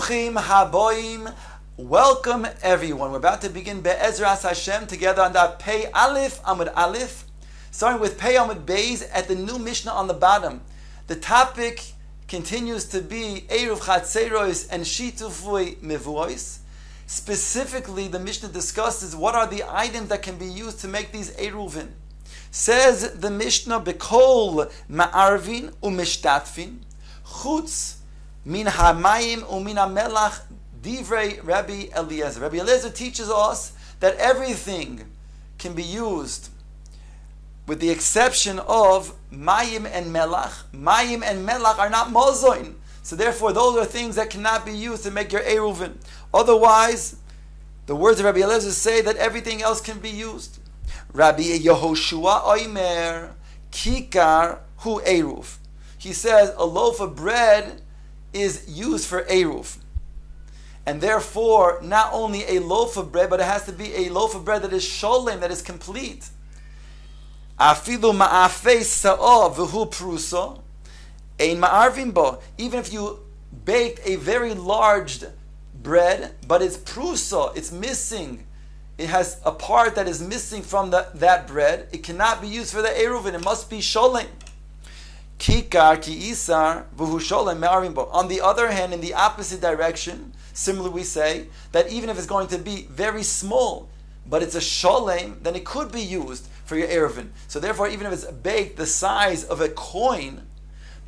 Bruchim haboim. Welcome everyone. We're about to begin Be'ezras Hashem together on the Pei Aleph Amud Aleph, starting with Pei Amud Beis at the new Mishnah on the bottom. The topic continues to be Eruv Chatzeros and Shitufui Mevuos. Specifically, the Mishnah discusses what are the items that can be used to make these Eruvin. Says the Mishnah, Bekol Ma'arvin Umishtatfin Chutz Min Hamayim Umin HaMelach Divrei Rabbi Eliezer. Rabbi Eliezer teaches us that everything can be used with the exception of Mayim and Melach. Mayim and Melach are not mozoin. So therefore those are things that cannot be used to make your Eruvin. Otherwise, the words of Rabbi Eliezer say that everything else can be used. Rabbi Yehoshua Oimer Kikar Hu Eruv. He says a loaf of bread is used for Eruv. And therefore, not only a loaf of bread, but it has to be a loaf of bread that is sholem, that is complete. Afilu ma'afei sa'ah v'hu pruso, ein ma'arvim bo. Even if you baked a very large bread, but it's pruso, it's missing. It has a part that is missing from that bread. It cannot be used for the eruvin. It must be sholem. Kikar ki isar v'hu sholem ma'arvim bo. On the other hand, in the opposite direction, similarly we say that even if it's going to be very small, but it's a sholem, then it could be used for your eruvin. So therefore, even if it's baked the size of a coin,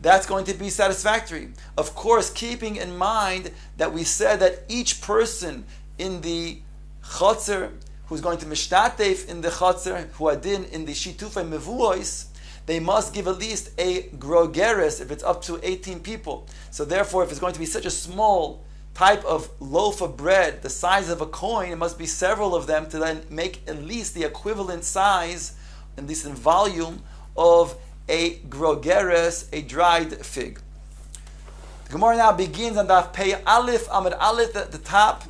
that's going to be satisfactory. Of course, keeping in mind that we said that each person in the chotzer who's going to mishtatef in the chotzer, who adin in the shitufei mevuos, they must give at least a grogeres if it's up to 18 people. So therefore, if it's going to be such a small type of loaf of bread, the size of a coin, it must be several of them to then make at least the equivalent size, at least in volume, of a grogeres, a dried fig. The Gemara now begins on Daf Pei Aleph Amud Aleph at the top.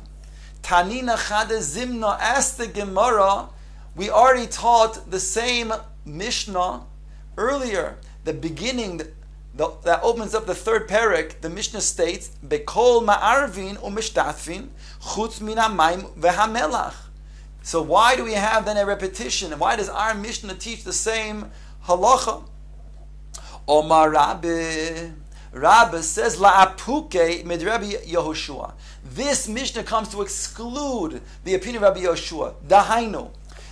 Tanina Chade Zimna, asked the Gemara, we already taught the same Mishnah earlier, the beginning that opens up the third parak. The Mishnah states, Bekol ma'arvin umishtatfin chutz min hamayim vehamelach. So why do we have then a repetition? And why does our Mishnah teach the same halacha? Omar Rabbi says, La'apuke mid Rabbi Yehoshua. This Mishnah comes to exclude the opinion of Rabbi Yehoshua. Dahainu,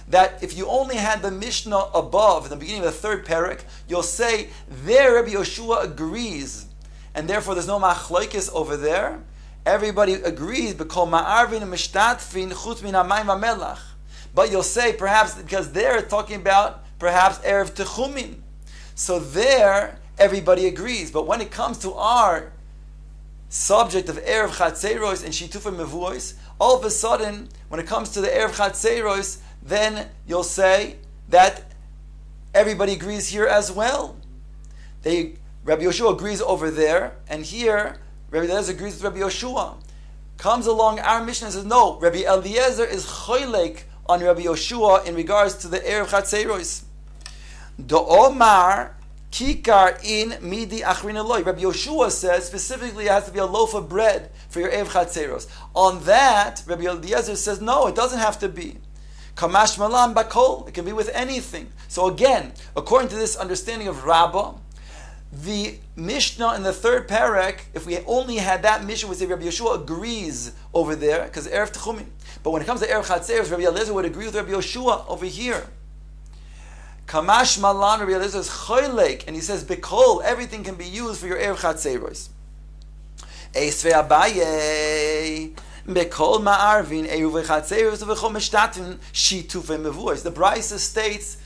that if you only had the Mishnah above, in the beginning of the third parak, you'll say, there Rabbi Yoshua agrees, and therefore there's no machlokes over there. Everybody agrees, B'kol ma'arvin u'mishtatfin chutz min hamayim v'melach. But you'll say, perhaps, because they're talking about, perhaps, Erev Techumin. So there, everybody agrees. But when it comes to our subject of Erev Chatzeros and Shitufei Mevuos, all of a sudden, when it comes to the Erev Chatzeros, then you'll say that everybody agrees here as well. Rabbi Yoshua agrees over there, and here Rabbi Eliezer agrees with Rabbi Yoshua. Comes along our Mishnah and says, no, Rabbi Eliezer is choylek on Rabbi Yoshua in regards to the Erev Chatzeros. Do'omar kikar in midi achrin eloi. Rabbi Yoshua says specifically it has to be a loaf of bread for your Erev Chatzeros. On that, Rabbi Eliezer says, no, it doesn't have to be. Kamash malam bakol. It can be with anything. So again, according to this understanding of Rabbah, the Mishnah in the third parak, if we only had that Mishnah, we say Rabbi Yoshua agrees over there because Erev Techumin. But when it comes to Erev Chatzeros, Rabbi Eliezer would agree with Rabbi Yoshua over here. Kamash malan, Rabbi Eliezer is choylek, and he says bekol, everything can be used for your Erev Chatzeros. Eisvei Abaye. Bekol ma'arvin eruv chatzeros v'chol mishtatin shitufei mevuos. The Brisa states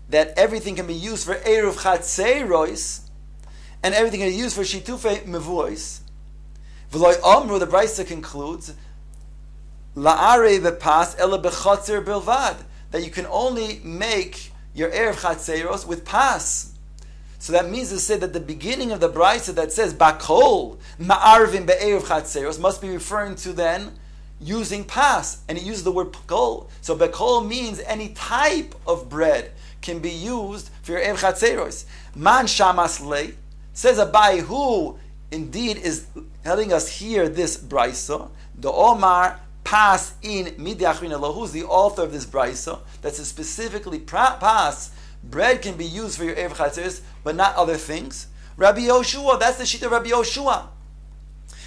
that everything can be used for eruv chatzeros and everything can be used for shitufei mevuos. V'loy amru, the Brisa concludes, la'arei bepas ela bechatzer bilvad, that you can only make your eruv chatzeros with pas. So that means to say that the beginning of the Brisa that says Bakol Ma'arvin Be'eruv Chatzeros must be referring to then using pas, and it uses the word Bakol. So Bakol means any type of bread can be used for your Erev Chatzeros. Man Shamas Le, says Abai, who indeed is telling us here this brisa, the Omar pas in Midiachrin Elo, who's the author of this brisa, that says specifically pas, bread can be used for your Erev Chatzeros, but not other things. Rabbi Yoshua, that's the sheet of Rabbi Yoshua.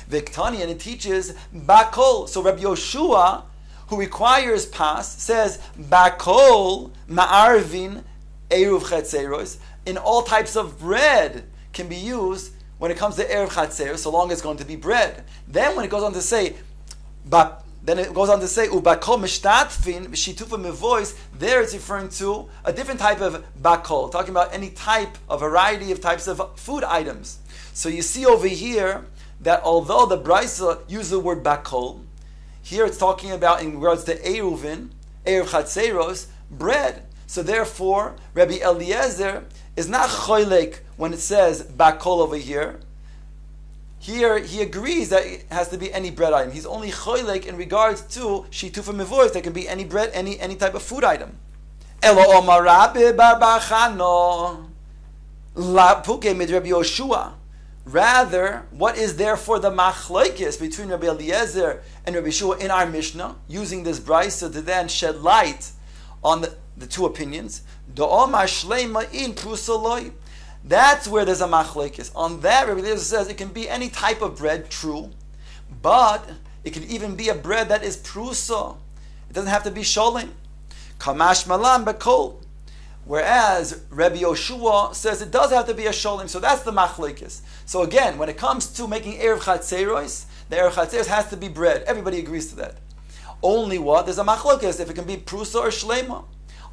Viktani, and it teaches bakol. So Rabbi Yoshua, who requires pas, says bakol ma'arvin eruv chatzeros. In all types of bread can be used when it comes to erev chatzeros, so long as it's going to be bread. Then when it goes on to say, ubakol mishtatfin v'shitufa mevois, there it's referring to a different type of bakol, talking about any type, a variety of types of food items. So you see over here that although the Brisa uses the word bakol, here it's talking about in regards to Eruvin, Erev Chatzeros, bread. So therefore, Rabbi Eliezer is not choylek when it says bakol over here. Here he agrees that it has to be any bread item. He's only choylek in regards to shitufa mevois. That can be any bread, any type of food item. Elo omar Rabbi bar Bachano la puke mid Rabbi Yoshua. Rather, what is therefore the machlokes between Rabbi Eliezer and Rabbi Yeshua in our Mishnah, using this brisa to then shed light on the two opinions? That's where there's a machlokes. On that, Rabbi Eliezer says it can be any type of bread, true, but it can even be a bread that is prusa. It doesn't have to be sholim. Kamash malam bekol. Whereas Rabbi Yoshua says it does have to be a sholim, so that's the machlokes. So again, when it comes to making Erev Chatzeros, the Erev Chatzeros has to be bread. Everybody agrees to that. Only what? There's a machlokes, if it can be prusa or shlema.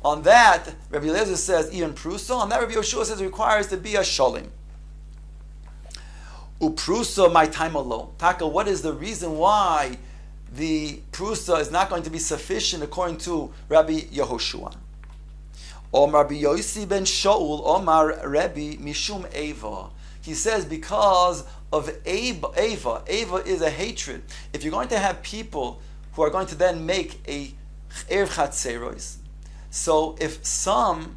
On that, Rabbi Eliezer says even prusa. On that, Rabbi Yoshua says it requires to be a sholim. Uprusa my time alone. Taka, what is the reason why the prusa is not going to be sufficient according to Rabbi Yehoshua? Omar Rabbi Yosi ben Shaul, Omar Rabbi Mishum Eva. He says because of Eva. Eva is a hatred. If you're going to have people who are going to then make a Erev Chatzeros, so if some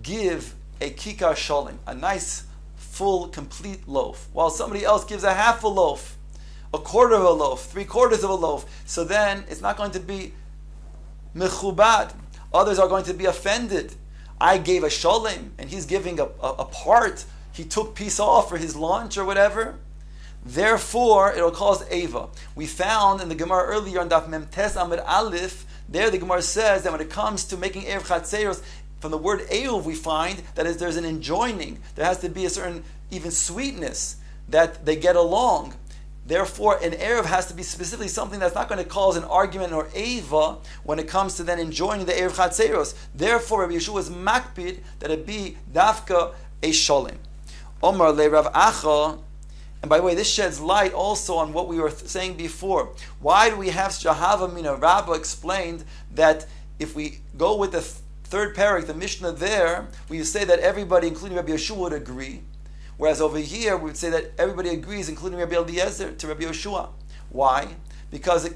give a kikar sholim, a nice, full, complete loaf, while somebody else gives a half a loaf, a quarter of a loaf, 3/4 of a loaf, so then it's not going to be mechubad. Others are going to be offended. I gave a sholim, and he's giving a part. He took piece off for his lunch or whatever. Therefore, it will cause Eva. We found in the Gemara earlier on Daf Memtes Amud Aleph, there the Gemara says that when it comes to making Erev Chatzeros, from the word Eruv we find that there's an enjoining. There has to be a certain even sweetness that they get along. Therefore, an Erev has to be specifically something that's not going to cause an argument or Eva when it comes to then enjoying the Erev Chatzeros. Therefore, Rabbi Yeshua is makpid that it be dafka a sholim. Omar le Rav Acha, and by the way, this sheds light also on what we were saying before. Why do we have Shahava Mina? Rabbah explained that if we go with the third parak, the Mishnah there, we say that everybody, including Rabbi Yeshua, would agree. Whereas over here, we would say that everybody agrees, including Rabbi Eliezer, to Rabbi Yoshua. Why? Because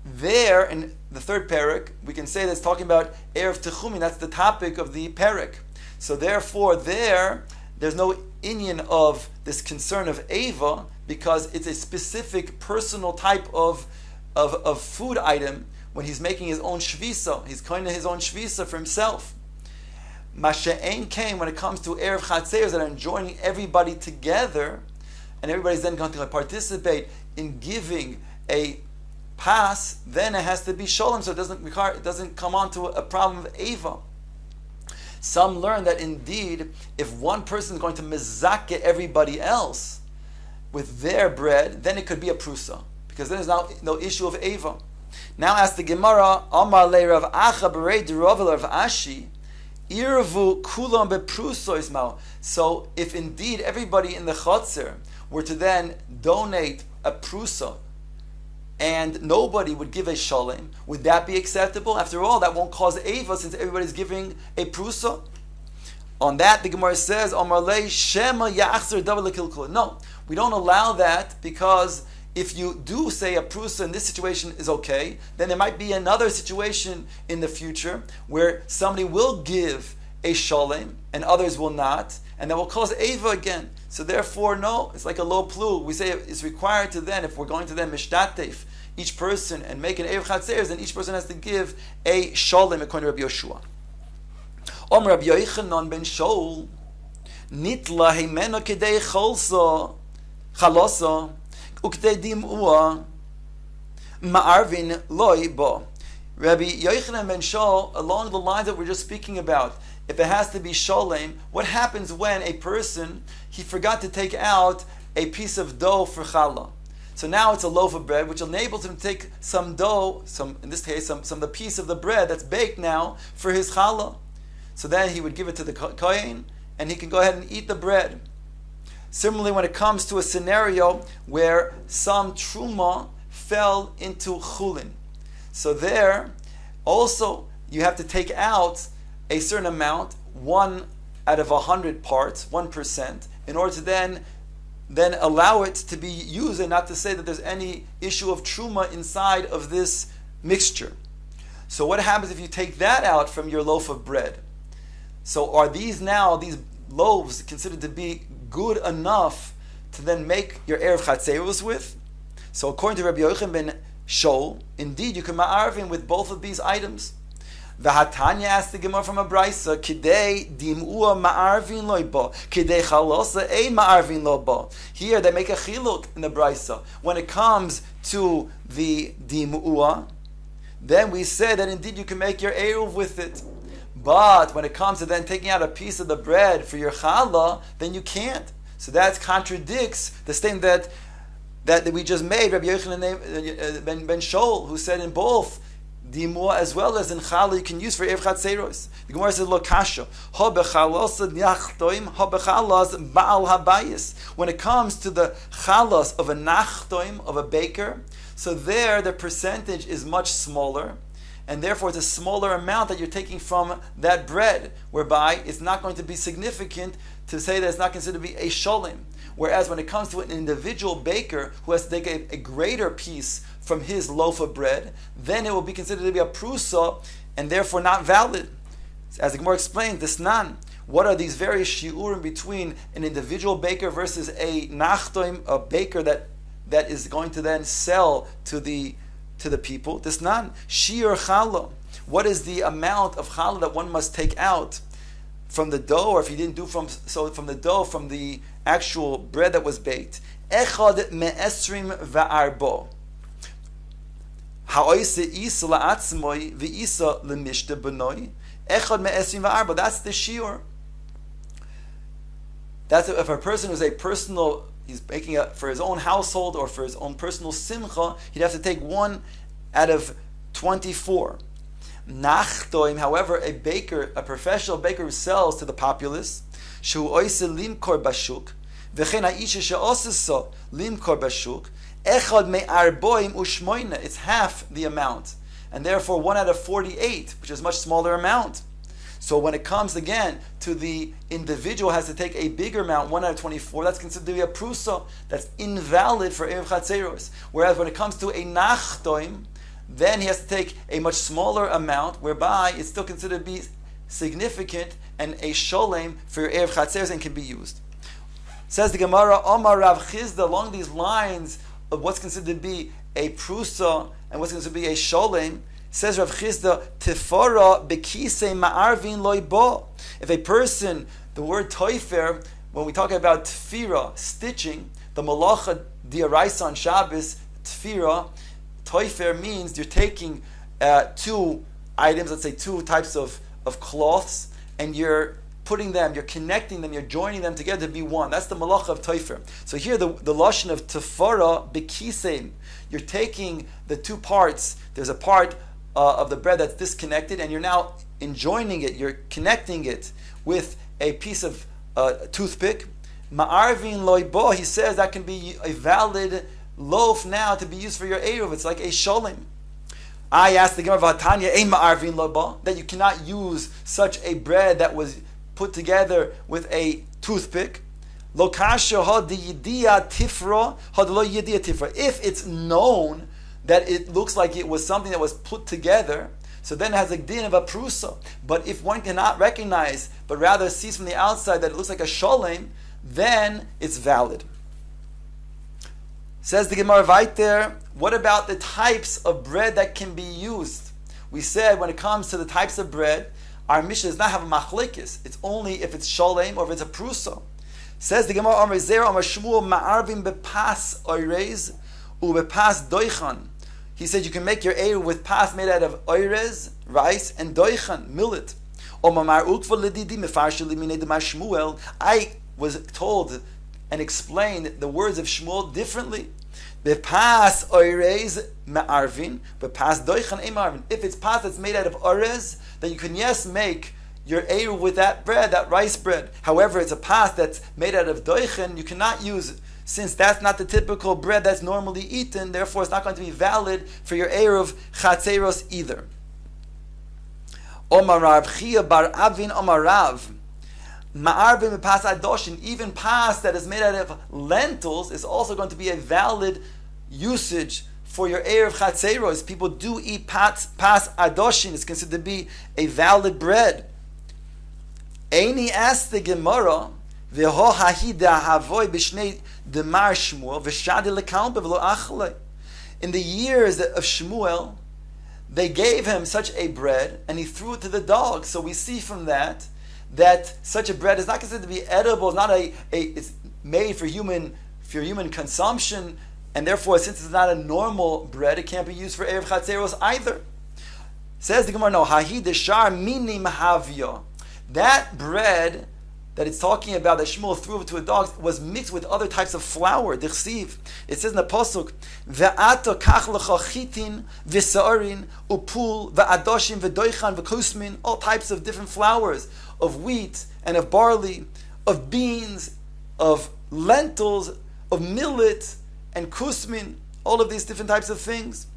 there, in the third parak, we can say that it's talking about Erev Techumin, that's the topic of the parak. So therefore, there's no inyan of this concern of Eva, because it's a specific personal type of food item when he's making his own shvisa. He's kind of his own shvisa for himself. Masha'en came when it comes to Erev Chatzeros that are joining everybody together, and everybody's then going to participate in giving a pass, then it has to be sholem, so it doesn't come on to a problem of Eva. Some learn that indeed, if one person is going to mezake everybody else with their bread, then it could be a prusa, because then there's now no issue of Eva. Now ask the Gemara, Amar le Rav Acha berei d'Rav Rav Ashi, Irvu kulam beprusois mao. So if indeed everybody in the chotzer were to then donate a prusa, and nobody would give a shalem, would that be acceptable? After all, that won't cause Eva since everybody's giving a prusa. On that, the Gemara says, Amar le shema yachzer davar lekilkul. No, we don't allow that, because if you do say a prusa in this situation is okay, then there might be another situation in the future where somebody will give a shalem, and others will not, and that will cause eva again. So therefore, no, it's like a low plu. We say it's required to then, if we're going to then mishtatef each person and make an erev chatzeres, then each person has to give a shalem according to Rabbi Yoshua. Rabbi Yochanan ben Shaul nitla himeno kedei chalosa ukdei dimua ma'arvin loy bo. Rabbi Yochanan ben Shaul, along the lines that we're just speaking about, if it has to be shalem, what happens when a person, he forgot to take out a piece of dough for challah? So now it's a loaf of bread, which enables him to take some dough, in this case, some of the piece of the bread that's baked now for his challah. So then he would give it to the kohen, and he can go ahead and eat the bread. Similarly, when it comes to a scenario where some truma fell into chulin, so there also you have to take out a certain amount, 1 out of 100 parts, 1%, in order to then allow it to be used, and not to say that there's any issue of truma inside of this mixture. So what happens if you take that out from your loaf of bread? So are these loaves considered to be good enough to then make your erev chatzerus with? So according to Rabbi Yochanan ben Shaul, indeed you can ma'arvin with both of these items. V'hatanya asked the Gemara from a brisa, kidei dimua ma'arvin lo bo, kidei chalosa ein ma'arvin lo bo. Here they make a chiluk in the brisa. When it comes to the dimua, then we say that indeed you can make your eruv with it. But when it comes to then taking out a piece of the bread for your challah, then you can't. So that contradicts the statement that we just made, Rabbi Yochanan ben Shaul, who said in both dimua as well as in challah you can use for erev chatzeros. The Gemara says lo kasha ha bechalos nachtoim ha bechalos baal habayis. When it comes to the chalos of a nachtoim, of a baker, so there the percentage is much smaller, and therefore it's a smaller amount that you're taking from that bread, whereby it's not going to be significant to say that it's not considered to be a sholem. Whereas when it comes to an individual baker who has to take a greater piece from his loaf of bread, then it will be considered to be a prusa, and therefore not valid. As the Gemara explained, this nan, what are these various shiurim between an individual baker versus a nachtoim, a baker that is going to then sell to the people? This nan, shiur challah. What is the amount of challah that one must take out from the dough, or if he didn't do from the dough, from the actual bread that was baked? Echad me'esrim va'arbo. That's the shiur. That's if a person who's he's making it for his own household or for his own personal simcha, he'd have to take 1 out of 24. Nachtoim, however, a professional baker who sells to the populace, shu oise limkor bashuk, v'chein ha'isha she'osesa limkor bashuk, echad me'arboim u'shmoina, it's half the amount, and therefore 1 out of 48, which is a much smaller amount. So when it comes again to the individual has to take a bigger amount, 1 out of 24, that's considered to be a prusa, that's invalid for erev chatzeros. Whereas when it comes to a nachtoim, then he has to take a much smaller amount, whereby it's still considered to be significant and a sholem for your erev chatzeros and can be used. Says the Gemara, Omar Rav Chizda, along these lines of what's considered to be a prusa and what's considered to be a sholem, says Rav Chizda, Tifara bekise ma'arvin loy bo. If a person, the word toifer, when we talk about tefira, stitching, the malacha diaraisa on Shabbos, tefira, toifer means you're taking 2 items, let's say 2 types of cloths, and you're putting them, you're connecting them, you're joining them together to be one. That's the malacha of toifer. So here the lashon of tefara bekisem, you're taking the 2 parts, there's a part of the bread that's disconnected, and you're now enjoining it, you're connecting it with a piece of toothpick. Ma'arvin loy bo, he says that can be a valid loaf now to be used for your eruv. It's like a sholem. I asked the Gemara Vatanya, ein ma'arvin loy bo, that you cannot use such a bread that was put together with a toothpick. Lo kasha ha di yidia tifra, ha lo yidia tifra. If it's known that it looks like it was something that was put together, so then it has a din of a prusa. But if one cannot recognize, but rather sees from the outside that it looks like a sholem, then it's valid. Says the Gemara right there, what about the types of bread that can be used? We said when it comes to the types of bread, our Mishnah does not have a machlekes. It's only if it's sholem or if it's a prusa. Says the Gemara, Amar Zera, Amar Shmuel, ma'arvim bepas oirez ubepas doichan. He said you can make your eruv with pas made out of oirez, rice, and doichan, millet. I was told and explained the words of Shmuel differently. Bepas oirez ma'arvin, bepas doichan emarvin. If it's pas that's made out of oirez, then you can make your eruv with that bread, that rice bread. However, it's a pas that's made out of doichan, you cannot use it. Since that's not the typical bread that's normally eaten, therefore it's not going to be valid for your eruv chatzeros either. Omar Rav Chia bar Avin Omar Rav. Ma'arvim pas adoshin, even pas that is made out of lentils is also going to be a valid usage for your eruv chatzeros. People do eat pas adoshin. It's considered to be a valid bread. Eini asked the Gemara, v'ho hahida havoy b'shnei demar Shmuel v'shadi lekalbe v'lo achle. In the years of Shmuel, they gave him such a bread, and he threw it to the dogs. So we see from that such a bread is not considered to be edible. It's not it's made for human consumption, and therefore, since it's not a normal bread, it can't be used for erev chatzeros either. Says the Gemara, no, hahi deshar mini mahavya. That bread that it's talking about that Shmuel threw it to the dogs was mixed with other types of flour. Dichsiv. It says in the pasuk, "Ve'ato kach lecha chitin v'sa'arin upul ve'adoshim v'doichan v'kusmin," all types of different flours, of wheat and of barley, of beans, of lentils, of millet and kusmin, all of these different types of things.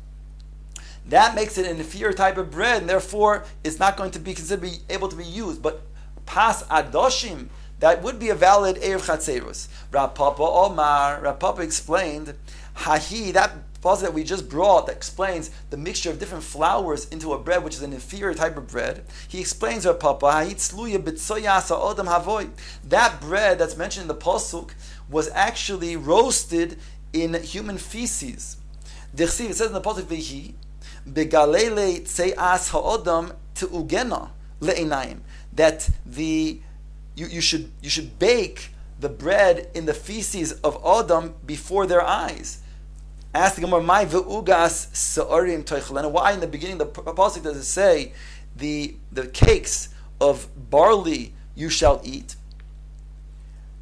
That makes it an inferior type of bread, and therefore it's not going to be considered to be able to be used. But pas adoshim, that would be a valid erev chatzeros. Rav Papa Omar, Rav Papa explained, hahi, that pasuk that we just brought that explains the mixture of different flours into a bread, which is an inferior type of bread. He explains, Rav Papa, hahi tzluya b'tzoyas ha'odam havoy. That bread that's mentioned in the pasuk was actually roasted in human feces. Dichsiv, it says in the pasuk, v'hi begalele tzeias ha'odam te'ugena le'inayim, that you should bake the bread in the feces of Adam before their eyes. Ask the Gemara, "My ve'ugas sa'arim toichlena." Why in the beginning the pasuk does it say the cakes of barley you shall eat?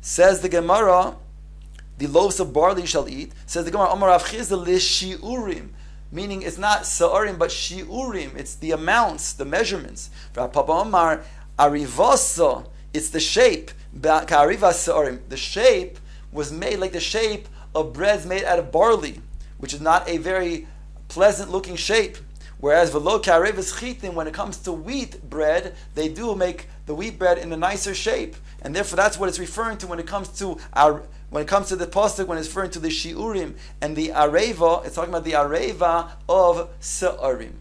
Says the Gemara, the loaves of barley you shall eat. Says the Gemara, Amar Rav Chizda lishiurim, meaning it's not sa'arim but shiurim. It's the amounts, the measurements. Rav Papa Omar arivasa, it's the shape. The shape was made like the shape of breads made out of barley, which is not a very pleasant looking shape. Whereas velo ka'arivas chitin, when it comes to wheat bread, they do make the wheat bread in a nicer shape, and therefore that's what it's referring to when it comes to the pasuk, when it's referring to the shiurim and the areva. It's talking about the areva of sa'arim.